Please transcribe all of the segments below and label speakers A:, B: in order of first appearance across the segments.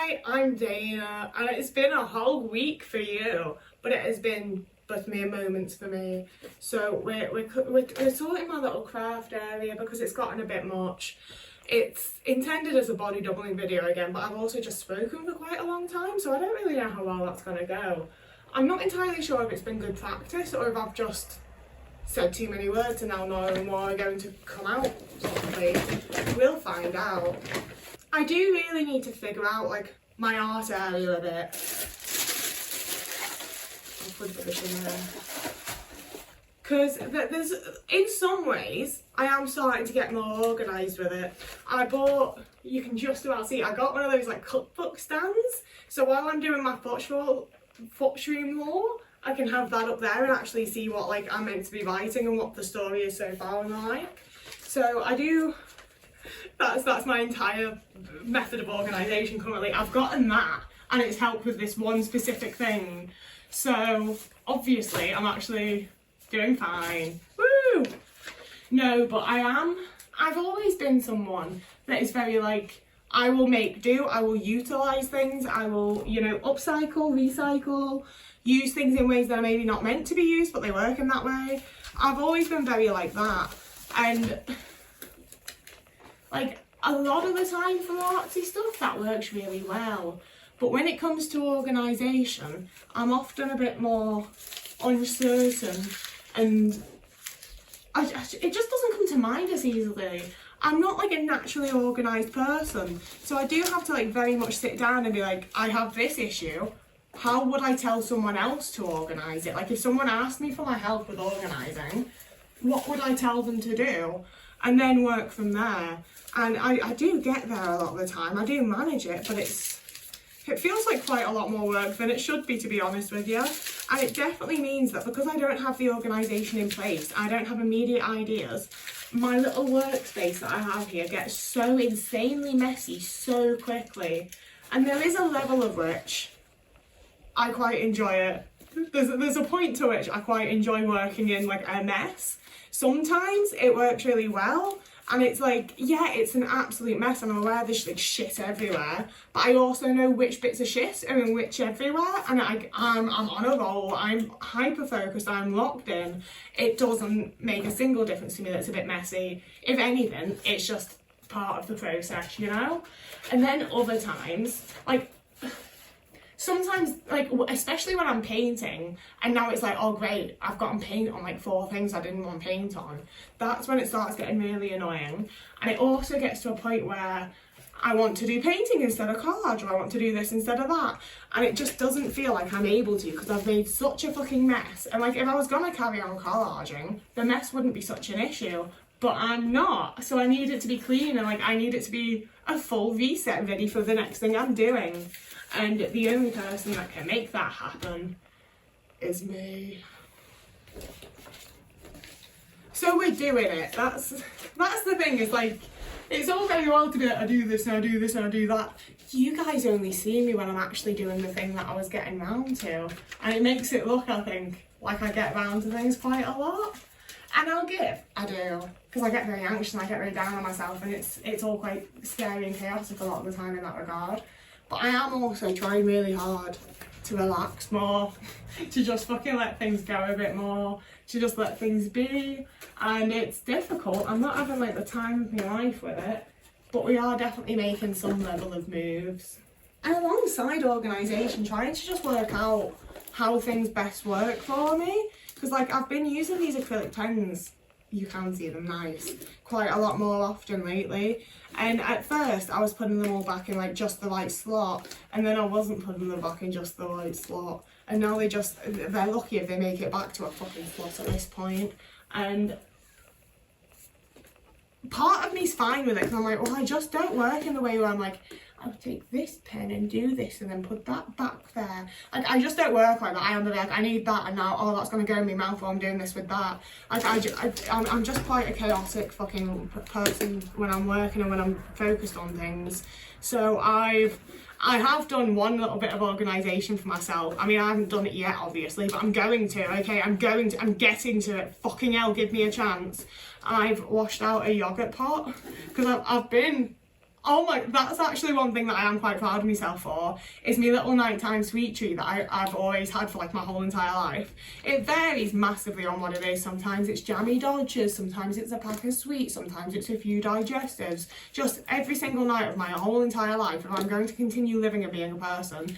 A: Hi, I'm Dana, and it's been a whole week for you, but it has been but mere moments for me. So we're sorting my little craft area because it's gotten a bit much. It's intended as a body doubling video again, but I've also just spoken for quite a long time, so I don't really know how well that's going to go. I'm not entirely sure if it's been good practice or if I've just said too many words and now knowing more are going to come out properly. We'll find out. I do really need to figure out like my art area a bit. I'll put this in there. Because there's, in some ways, I am starting to get more organised with it. I bought, you can just about see, I got one of those like cookbook stands. So while I'm doing my foot stream haul, I can have that up there and actually see what like I'm meant to be writing and what the story is so far and like. So I do, that's my entire method of organisation currently. I've gotten that and it's helped with this one specific thing. So obviously I'm actually doing fine. Woo! No, but I've always been someone that is very like, I will make do, I will utilise things, I will, you know, upcycle, recycle, use things in ways that are maybe not meant to be used, but they work in that way. I've always been very like that. And like a lot of the time for artsy stuff, that works really well. But when it comes to organisation, I'm often a bit more uncertain and it just doesn't come to mind as easily. I'm not like a naturally organised person, so I do have to like very much sit down and be like, I have this issue, how would I tell someone else to organise it? Like if someone asked me for my help with organising, what would I tell them to do? And then work from there. And I do get there a lot of the time, I do manage it, but it feels like quite a lot more work than it should be, to be honest with you. And it definitely means that because I don't have the organisation in place, I don't have immediate ideas, my little workspace that I have here gets so insanely messy so quickly. And there is a level of which I quite enjoy it. There's a point to which I quite enjoy working in like a mess. Sometimes it works really well, and it's like, yeah, it's an absolute mess. I'm aware there's like shit everywhere, but I also know which bits are shit and in which everywhere, and I'm on a roll, I'm hyper focused, I'm locked in. It doesn't make a single difference to me that it's a bit messy. If anything, it's just part of the process, you know? And then other times, like, sometimes, like, especially when I'm painting, and now it's like, oh great, I've gotten paint on like 4 things I didn't want paint on. That's when it starts getting really annoying. And it also gets to a point where I want to do painting instead of collage, or I want to do this instead of that. And it just doesn't feel like I'm able to, because I've made such a fucking mess. And like, if I was gonna carry on collaging, the mess wouldn't be such an issue. But I'm not, so I need it to be clean, and like I need it to be a full reset ready for the next thing I'm doing. And the only person that can make that happen is me. So we're doing it. That's the thing, is like, it's all very well to be like, I do this and I do this and I do that. You guys only see me when I'm actually doing the thing that I was getting round to. And it makes it look, I think, like I get round to things quite a lot. And I do, because I get very anxious and I get very down on myself, and it's all quite scary and chaotic a lot of the time in that regard. But I am also trying really hard to relax more, to just fucking let things go a bit more, to just let things be. And it's difficult. I'm not having like the time of my life with it, but we are definitely making some level of moves. And alongside organisation, trying to just work out how things best work for me. Because like, I've been using these acrylic pens, you can see them nice, quite a lot more often lately. And at first I was putting them all back in like just the right slot, and then I wasn't putting them back in just the right slot. And now they're lucky if they make it back to a fucking slot at this point. And part of me's fine with it, because I'm like, well, I just don't work in the way where I'm like, I'll take this pen and do this and then put that back there. Like, I just don't work like that. I am like, I need that, and now, oh, that's going to go in my mouth while I'm doing this with that. Like, I'm just quite a chaotic fucking person when I'm working and when I'm focused on things. So I have done one little bit of organisation for myself. I mean, I haven't done it yet, obviously, but I'm going to, okay? I'm getting to it. Fucking hell, give me a chance. I've washed out a yoghurt pot, because I've been Oh my, that's actually one thing that I am quite proud of myself for, is my little nighttime sweet treat that I've always had for like my whole entire life. It varies massively on what it is. Sometimes it's jammy Dodgers, sometimes it's a pack of sweets, sometimes it's a few digestives. Just every single night of my whole entire life, if I'm going to continue living and being a person,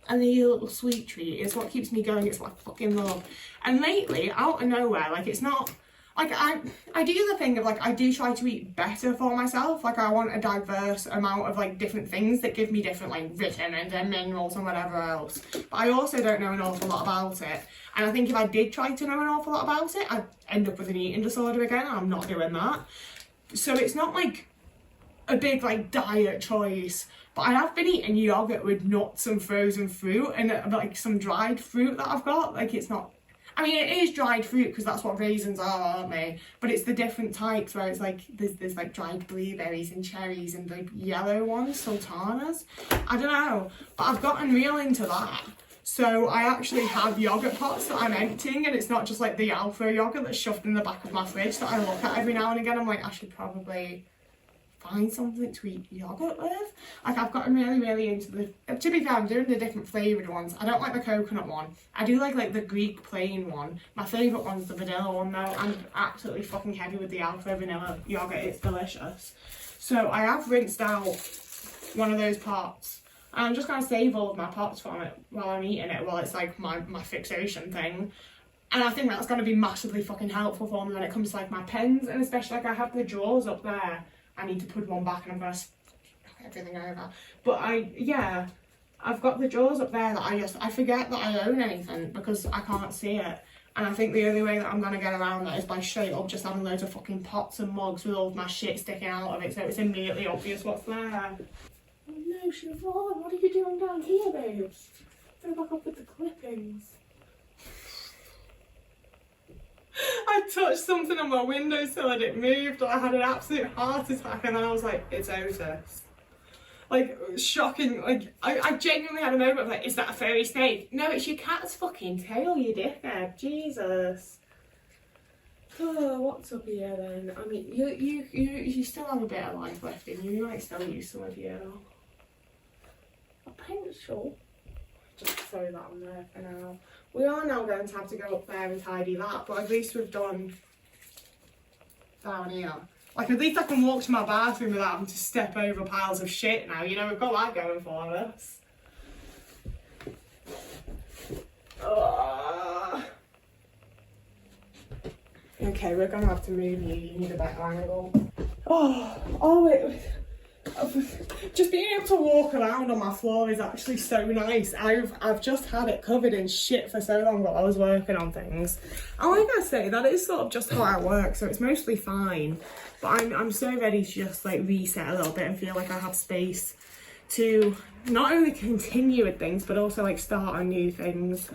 A: and the little sweet treat is what keeps me going. It's what I fucking love. And lately, out of nowhere, like it's not, like I do the thing of like, I do try to eat better for myself. Like I want a diverse amount of like different things that give me different like vitamins and minerals and whatever else. But I also don't know an awful lot about it. And I think if I did try to know an awful lot about it, I'd end up with an eating disorder again, and I'm not doing that. So it's not like a big like diet choice. But I have been eating yogurt with nuts and frozen fruit and like some dried fruit that I've got. Like it's not, I mean, it is dried fruit because that's what raisins are, aren't they? But it's the different types where it's like, there's like dried blueberries and cherries and the yellow ones, sultanas. I don't know, but I've gotten real into that. So I actually have yogurt pots that I'm emptying, and it's not just like the Alpha yogurt that's shoved in the back of my fridge that I look at every now and again. I'm like, I should probably find something to eat yogurt with. Like I've gotten really into the, to be fair, I'm doing the different flavoured ones. I don't like the coconut one. I do like the Greek plain one. My favourite one's the vanilla one though. I'm absolutely fucking heavy with the Alpha vanilla yogurt. It's delicious. So I have rinsed out one of those pots. And I'm just going to save all of my pots from it while I'm eating it, while it's like my fixation thing. And I think that's going to be massively fucking helpful for me when it comes to like my pens, and especially like I have the drawers up there. I need to put one back and I'm going to knock everything over. But I've got the drawers up there that I forget that I own anything because I can't see it. And I think the only way that I'm going to get around that is by straight up just having loads of fucking pots and mugs with all of my shit sticking out of it, so it's immediately obvious what's there. Oh no, Siobhan, what are you doing down here, babes? Go back up with the clippings. I touched something on my windowsill and it moved, and I had an absolute heart attack, and then I was like, it's Otis. Like, shocking. Like, I genuinely had a moment of like, is that a furry snake? No, it's your cat's fucking tail, you dickhead. Jesus. Oh, what's up here then? I mean, you still have a bit of life left in you. You might still use some of your a pencil. Just throw that on there for now. We are now going to have to go up there and tidy that, but at least we've done down here. Like, at least I can walk to my bathroom without having to step over piles of shit now. You know, we've got that going for us. Okay, we're going to have to move you. You need a better angle. Just being able to walk around on my floor is actually so nice. I've just had it covered in shit for so long while I was working on things. And like I say, that is sort of just how I work, so it's mostly fine. But I'm so ready to just like reset a little bit and feel like I have space to not only continue with things, but also like start on new things.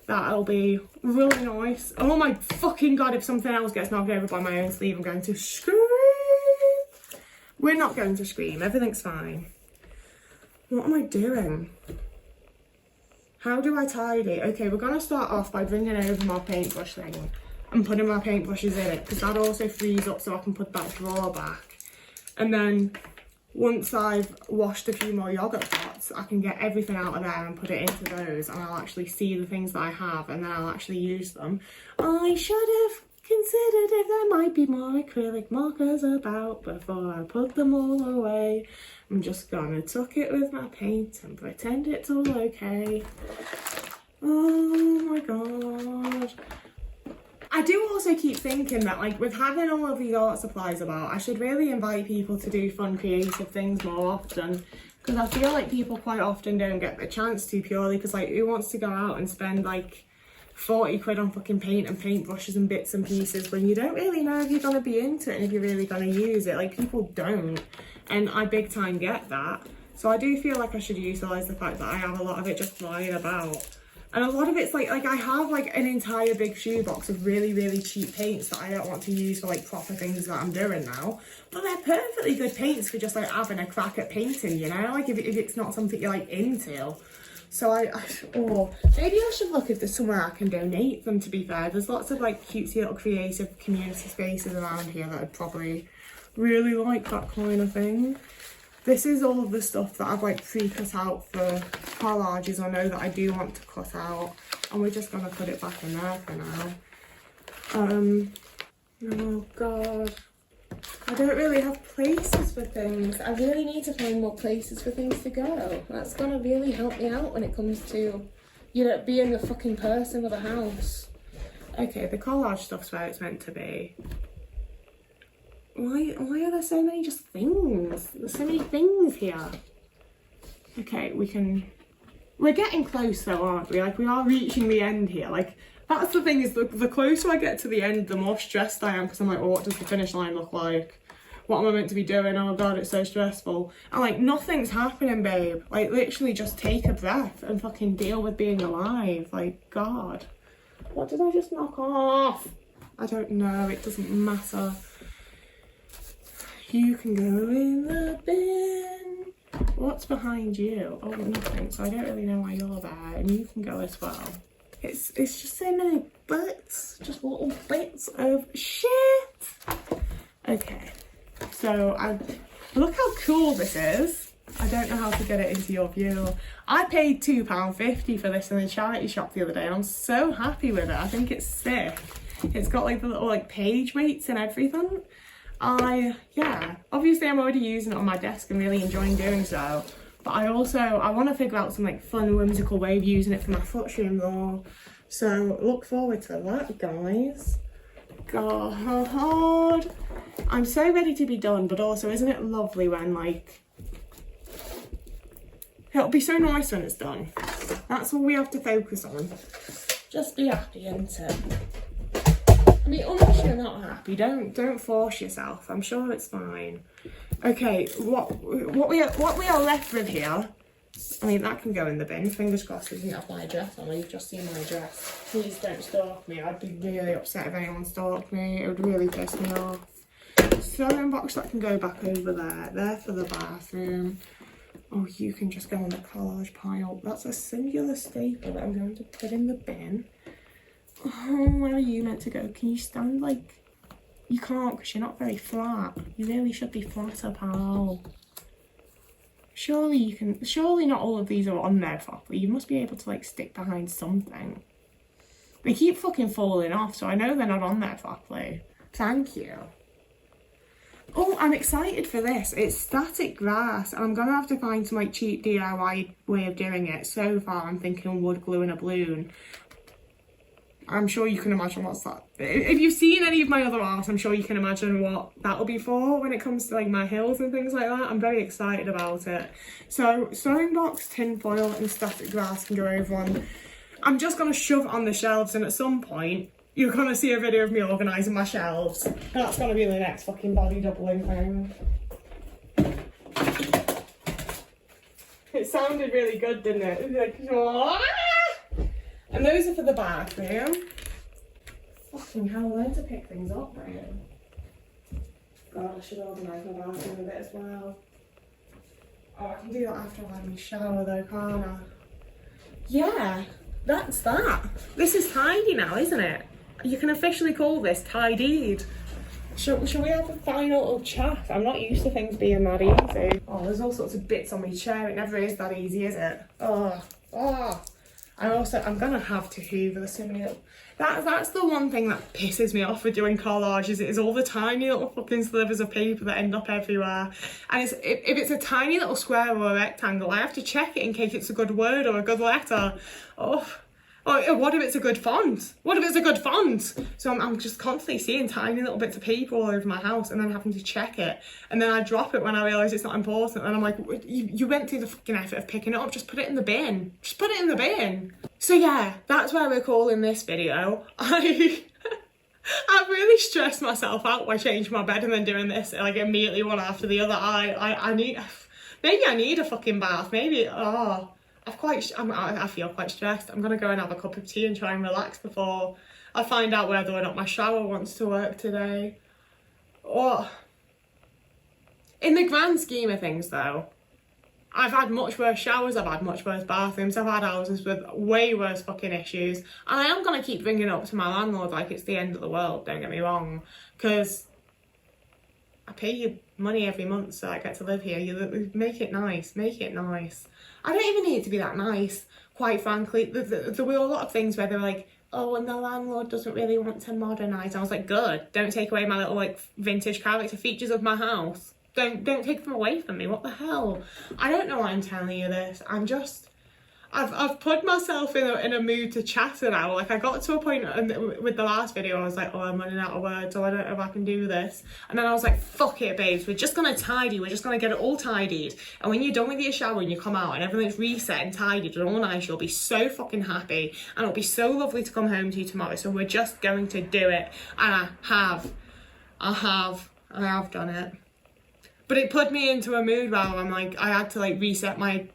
A: That'll be really nice. Oh my fucking god, if something else gets knocked over by my own sleeve, I'm going to scream. We're not going to scream, everything's fine. What am I doing? How do I tidy? Okay, we're gonna start off by bringing over my paintbrush thing and putting my paintbrushes in it, because that also frees up so I can put that drawer back. And then once I've washed a few more yogurt pots, I can get everything out of there and put it into those, and I'll actually see the things that I have and then I'll actually use them. I should have considered if there might be more acrylic markers about before I put them all away. I'm just gonna tuck it with my paint and pretend it's all okay. Oh my god. I do also keep thinking that, like, with having all of these art supplies about, I should really invite people to do fun creative things more often, because I feel like people quite often don't get the chance to, purely because, like, who wants to go out and spend like 40 quid on fucking paint and paintbrushes and bits and pieces when you don't really know if you're going to be into it and if you're really going to use it. Like, people don't, and I big time get that. So I do feel like I should utilise the fact that I have a lot of it just lying about. And a lot of it's like I have like an entire big shoebox of really cheap paints that I don't want to use for like proper things that I'm doing now. But they're perfectly good paints for just like having a crack at painting, you know? Like if it's not something you're like into. So maybe I should look if there's somewhere I can donate them, to be fair. There's lots of like cutesy little creative community spaces around here that I'd probably really like that kind of thing. This is all of the stuff that I've like pre-cut out for collages I know that I do want to cut out, and we're just gonna put it back in there for now. Oh god, I don't really have places for things. I really need to find more places for things to go. That's gonna really help me out when it comes to, you know, being a fucking person with a house. Okay, the collage stuff's where it's meant to be. Why are there so many just things? There's so many things here. Okay, we're getting close though, aren't we? Like, we are reaching the end here. Like, that's the thing, is the closer I get to the end, the more stressed I am, because I'm like, well, what does the finish line look like? What am I meant to be doing? Oh god, it's so stressful. And like, nothing's happening, babe. Like, literally just take a breath and fucking deal with being alive. Like, god. What did I just knock off? I don't know, it doesn't matter. You can go in the bin. What's behind you? Oh, nothing. So I don't really know why you're there. And you can go as well. It's just so many bits. Just little bits of shit. Okay. So look how cool this is. I don't know how to get it into your view. I paid £2.50 for this in the charity shop the other day, and I'm so happy with it. I think it's sick. It's got like the little like page weights and everything. Yeah, obviously I'm already using it on my desk and really enjoying doing so, but I want to figure out some like fun whimsical way of using it for my footroom though, so look forward to that, guys. God, I'm so ready to be done, but also isn't it lovely when like, it'll be so nice when it's done. That's all we have to focus on. Just be happy, isn't it? I mean, unless you're not happy, don't force yourself. I'm sure it's fine. Okay, what we are left with here. I mean, that can go in the bin. Fingers crossed it doesn't have my address on. You've just seen my address. Please don't stalk me. I'd be really upset if anyone stalked me. It would really piss me off. Sewing box that can go back over there. There for the bathroom. Oh, you can just go on the collage pile. That's a singular staple that I'm going to put in the bin. Oh, where are you meant to go? Can you stand like... You can't, because you're not very flat. You really should be flatter, pal. Surely you can... Surely not all of these are on there properly. You must be able to like stick behind something. They keep fucking falling off, so I know they're not on there properly. Thank you. Oh, I'm excited for this. It's static grass, and I'm going to have to find some like cheap DIY way of doing it. So far, I'm thinking wood glue and a balloon. I'm sure you can imagine what's that. If you've seen any of my other art, I'm sure you can imagine what that'll be for when it comes to like my hills and things like that. I'm very excited about it. So sewing box, tin foil and static grass can go over on. I'm just going to shove it on the shelves, and at some point you're going to see a video of me organising my shelves. That's going to be the next fucking body doubling thing. It sounded really good, didn't it? It was like, oh! And those are for the bathroom. Fucking hell, learn to pick things up, Brian. God, I should organise my bathroom a bit as well. Oh, I can do that after I've had my shower though, can't I? Yeah, that's that. This is tidy now, isn't it? You can officially call this tidied. Shall we have a final little chat? I'm not used to things being that easy. Oh, there's all sorts of bits on my chair. It never is that easy, is it? Oh. I'm gonna have to hoover the similar. That's the one thing that pisses me off with doing collages. It is all the tiny little fucking slivers of paper that end up everywhere. And if it's a tiny little square or a rectangle, I have to check it in case it's a good word or a good letter. Oh, what if it's a good font? What if it's a good font? So I'm just constantly seeing tiny little bits of paper all over my house and then having to check it. And then I drop it when I realise it's not important. And I'm like, you went through the fucking effort of picking it up. Just put it in the bin. Just put it in the bin. So yeah, that's where we're calling this video. I've really stressed myself out by changing my bed and then doing this like immediately one after the other. Maybe I need a fucking bath. Maybe, I feel quite stressed. I'm gonna go and have a cup of tea and try and relax before I find out whether or not my shower wants to work today. Oh. In the grand scheme of things though, I've had much worse showers, I've had much worse bathrooms, I've had houses with way worse fucking issues. And I am gonna keep bringing it up to my landlord like it's the end of the world, don't get me wrong. Because I pay you money every month, so I get to live here. You make it nice, make it nice. I don't even need it to be that nice, quite frankly. There were a lot of things where they're like, oh, and the landlord doesn't really want to modernise. I was like, good, don't take away my little like vintage character features of my house. Don't take them away from me. What the hell? I don't know why I'm telling you this. I've put myself in a mood to chatter now. Like, I got to a point with the last video, I was like, oh, I'm running out of words, or I don't know if I can do this. And then I was like, fuck it, babes, we're just gonna tidy, we're just gonna get it all tidied. And when you're done with your shower and you come out and everything's reset and tidied and all nice, you'll be so fucking happy. And it'll be so lovely to come home to you tomorrow. So we're just going to do it. And I have done it. But it put me into a mood where I'm like, I had to like reset my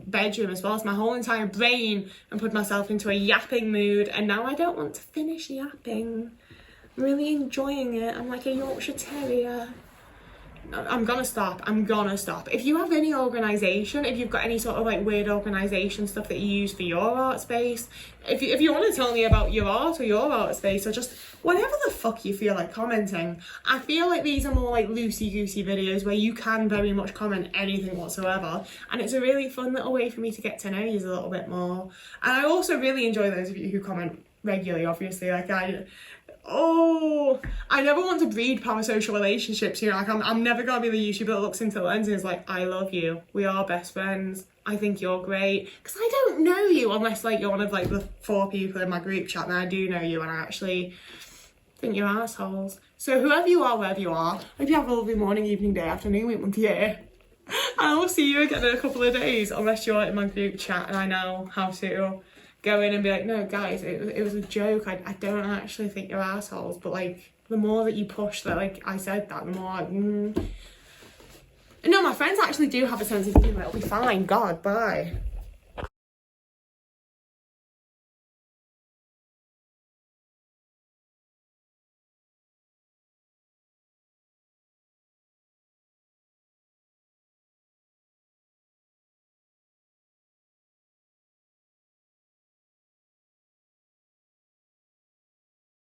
A: bedroom as well as my whole entire brain and put myself into a yapping mood, and now I don't want to finish yapping. I'm really enjoying it. I'm like a Yorkshire Terrier. I'm gonna stop. If you have any organisation, if you've got any sort of like weird organisation stuff that you use for your art space, if you want to tell me about your art or your art space, or just whatever the fuck you feel like commenting. I feel like these are more like loosey-goosey videos where you can very much comment anything whatsoever, and it's a really fun little way for me to get to know you a little bit more. And I also really enjoy those of you who comment regularly, obviously. Like, I never want to breed parasocial relationships, you know, like I'm never gonna be the YouTuber that looks into the lens and is like, I love you, we are best friends, I think you're great, because I don't know you unless like you're one of like the 4 people in my group chat, and I do know you and I actually think you're assholes. So whoever you are, wherever you are, hope you have a lovely morning, evening, day, afternoon, week, month, year. I will see you again in a couple of days, unless you're in my group chat and I know how to go in and be like, no guys, it was a joke, I don't actually think you're assholes. But like, the more that you push that like I said that, the more no, my friends actually do have a sense of humour. It'll be fine. God, bye.